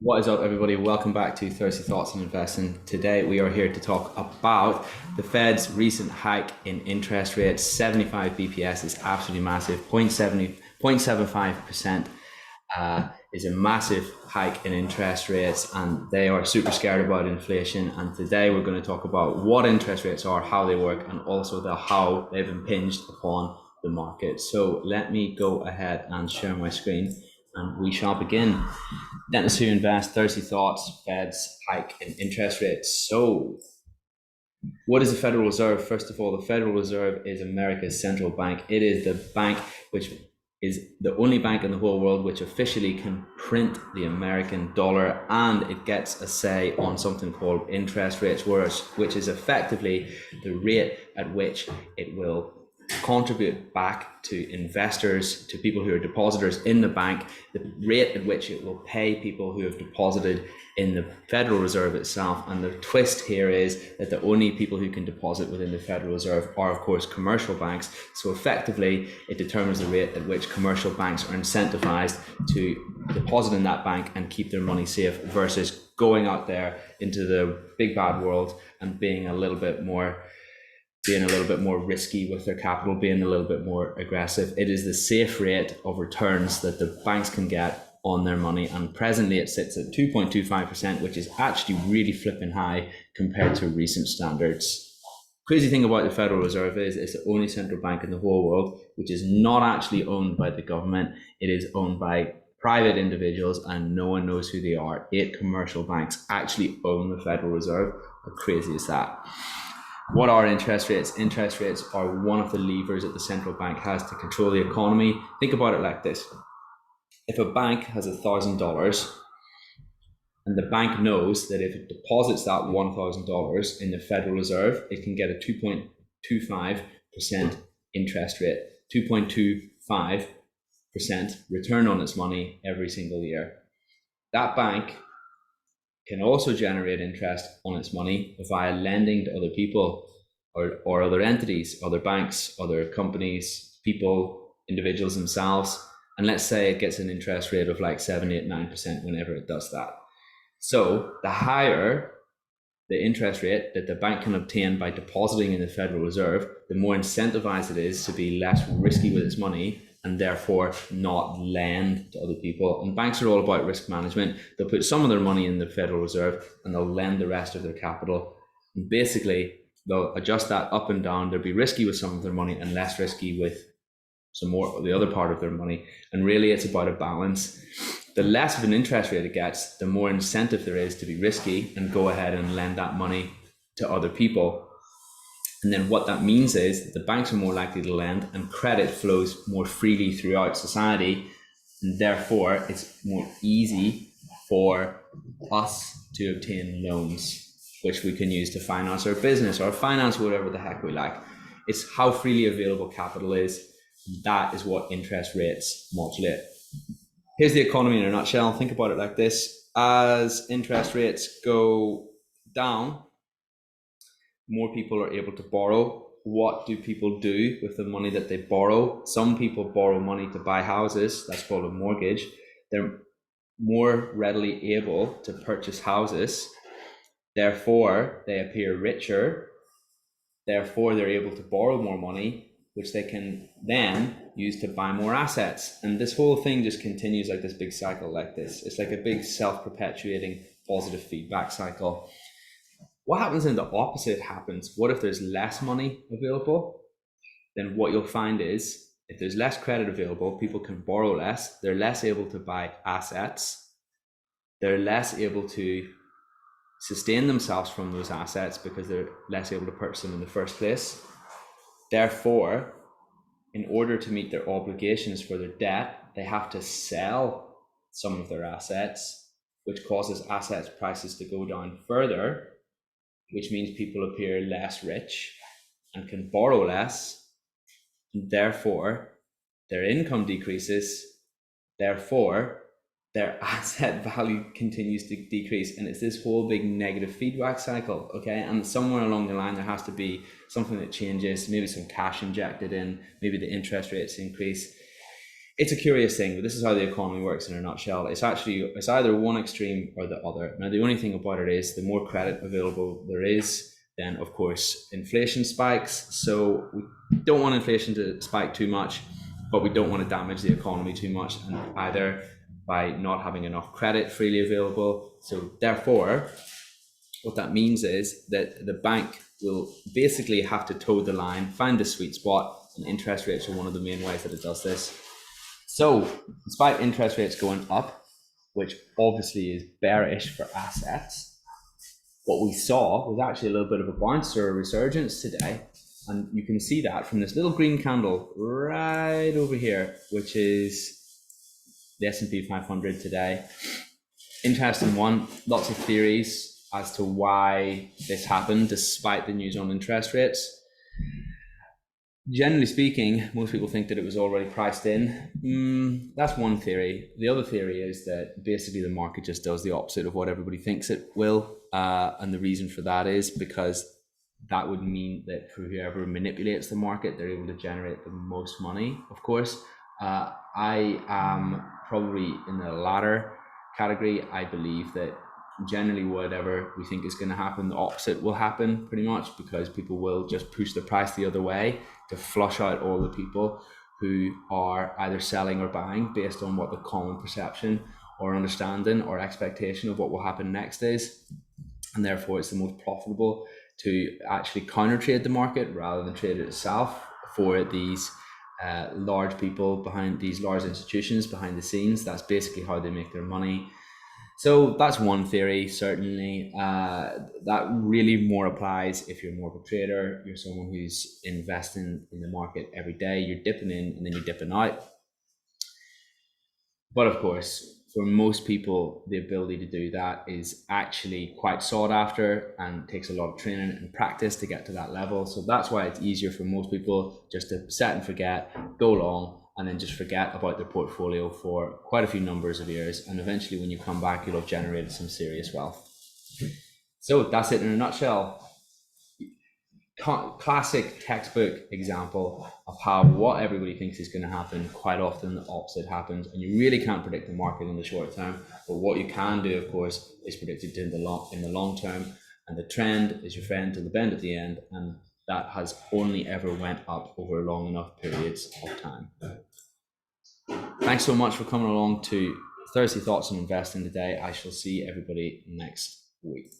What is up, everybody? Welcome back to Thirsty Thoughts on Investing. Today, we are here to talk about the Fed's recent hike in interest rates. 75 BPS is absolutely massive. 0.75% is a massive hike in interest rates, and they are super scared about inflation. And today, we're going to talk about what interest rates are, how they work, and also how they've impinged upon the market. So let me go ahead and share my screen, and we shall begin. Dentists who invest, Thirsty Thoughts, Fed's hike in interest rates. So, what is the Federal Reserve? First of all, the Federal Reserve is America's central bank. It is the bank which is the only bank in the whole world which officially can print the American dollar, and it gets a say on something called interest rates, which is effectively the rate at which it will contribute back to investors, to people who are depositors in the bank, the rate at which it will pay people who have deposited in the Federal Reserve itself. And the twist here is that the only people who can deposit within the Federal Reserve are, of course, commercial banks. So effectively, it determines the rate at which commercial banks are incentivized to deposit in that bank and keep their money safe versus going out there into the big bad world and being a little bit more risky with their capital, being a little bit more aggressive. It is the safe rate of returns that the banks can get on their money, and presently it sits at 2.25%, which is actually really flipping high compared to recent standards. Crazy thing about the Federal Reserve is it's the only central bank in the whole world which is not actually owned by the government. It is owned by private individuals, and no one knows who they are. 8 commercial banks actually own the Federal Reserve. How crazy is that? What are interest rates? Interest rates are one of the levers that the central bank has to control the economy. Think about it like this. If a bank has $1,000 and the bank knows that if it deposits that $1,000 in the Federal Reserve, it can get a 2.25% interest rate, 2.25% return on its money every single year. That bank can also generate interest on its money via lending to other people or other entities, other banks, other companies, people, individuals themselves. And let's say it gets an interest rate of like 7, 8, 9% whenever it does that. So the higher the interest rate that the bank can obtain by depositing in the Federal Reserve, the more incentivized it is to be less risky with its money and therefore not lend to other people. And banks are all about risk management. They'll put some of their money in the Federal Reserve and they'll lend the rest of their capital. And basically, they'll adjust that up and down. They'll be risky with some of their money and less risky with some more of the other part of their money. And really, it's about a balance. The less of an interest rate it gets, the more incentive there is to be risky and go ahead and lend that money to other people. And then what that means is that the banks are more likely to lend and credit flows more freely throughout society. And therefore, it's more easy for us to obtain loans, which we can use to finance our business or finance whatever the heck we like. It's how freely available capital is. That is what interest rates modulate. Here's the economy in a nutshell. Think about it like this. As interest rates go down, more people are able to borrow. What do people do with the money that they borrow? Some people borrow money to buy houses. That's called a mortgage. They're more readily able to purchase houses. Therefore, they appear richer. Therefore, they're able to borrow more money, which they can then use to buy more assets. And this whole thing just continues like this big cycle like this. It's like a big self-perpetuating positive feedback cycle. What happens when the opposite happens? What if there's less money available? Then what you'll find is if there's less credit available, people can borrow less. They're less able to buy assets. They're less able to sustain themselves from those assets because they're less able to purchase them in the first place. Therefore, in order to meet their obligations for their debt, they have to sell some of their assets, which causes asset prices to go down further, which means people appear less rich and can borrow less. Therefore, their income decreases. Therefore, their asset value continues to decrease. And it's this whole big negative feedback cycle, okay? And somewhere along the line, there has to be something that changes, maybe some cash injected in, maybe the interest rates increase. it's a curious thing, but this is how the economy works in a nutshell. It's either one extreme or the other. Now, the only thing about it is the more credit available there is, then of course inflation spikes. So we don't want inflation to spike too much, but we don't want to damage the economy too much, and either by not having enough credit freely available. So therefore, what that means is that the bank will basically have to toe the line, find the sweet spot, and interest rates are one of the main ways that it does this. So despite interest rates going up, which obviously is bearish for assets, what we saw was actually a little bit of a bounce or a resurgence today. And you can see that from this little green candle right over here, which is the S&P 500 today. Interesting one, lots of theories as to why this happened despite the news on interest rates. Generally speaking, most people think that it was already priced in. That's one theory. The other theory is that basically the market just does the opposite of what everybody thinks it will. And the reason for that is because that would mean that for whoever manipulates the market, they're able to generate the most money, of course. I am probably in the latter category. I believe that generally whatever we think is going to happen, the opposite will happen pretty much, because people will just push the price the other way to flush out all the people who are either selling or buying based on what the common perception or understanding or expectation of what will happen next is. And therefore it's the most profitable to actually counter trade the market rather than trade it itself for these large people behind these large institutions behind the scenes. That's basically how they make their money. So that's one theory, certainly. That really more applies if you're more of a trader, you're someone who's investing in the market every day, you're dipping in and then you're dipping out. But of course, for most people, the ability to do that is actually quite sought after and takes a lot of training and practice to get to that level. So that's why it's easier for most people just to set and forget, go long, and then just forget about their portfolio for quite a few numbers of years. And eventually when you come back, you'll have generated some serious wealth. So that's it in a nutshell. Classic textbook example of how what everybody thinks is going to happen, quite often the opposite happens, and you really can't predict the market in the short term. But what you can do, of course, is predict it in the long term. And the trend is your friend till the bend at the end, and that has only ever went up over long enough periods of time. Thanks so much for coming along to Thursday Thoughts on Investing today. I shall see everybody next week.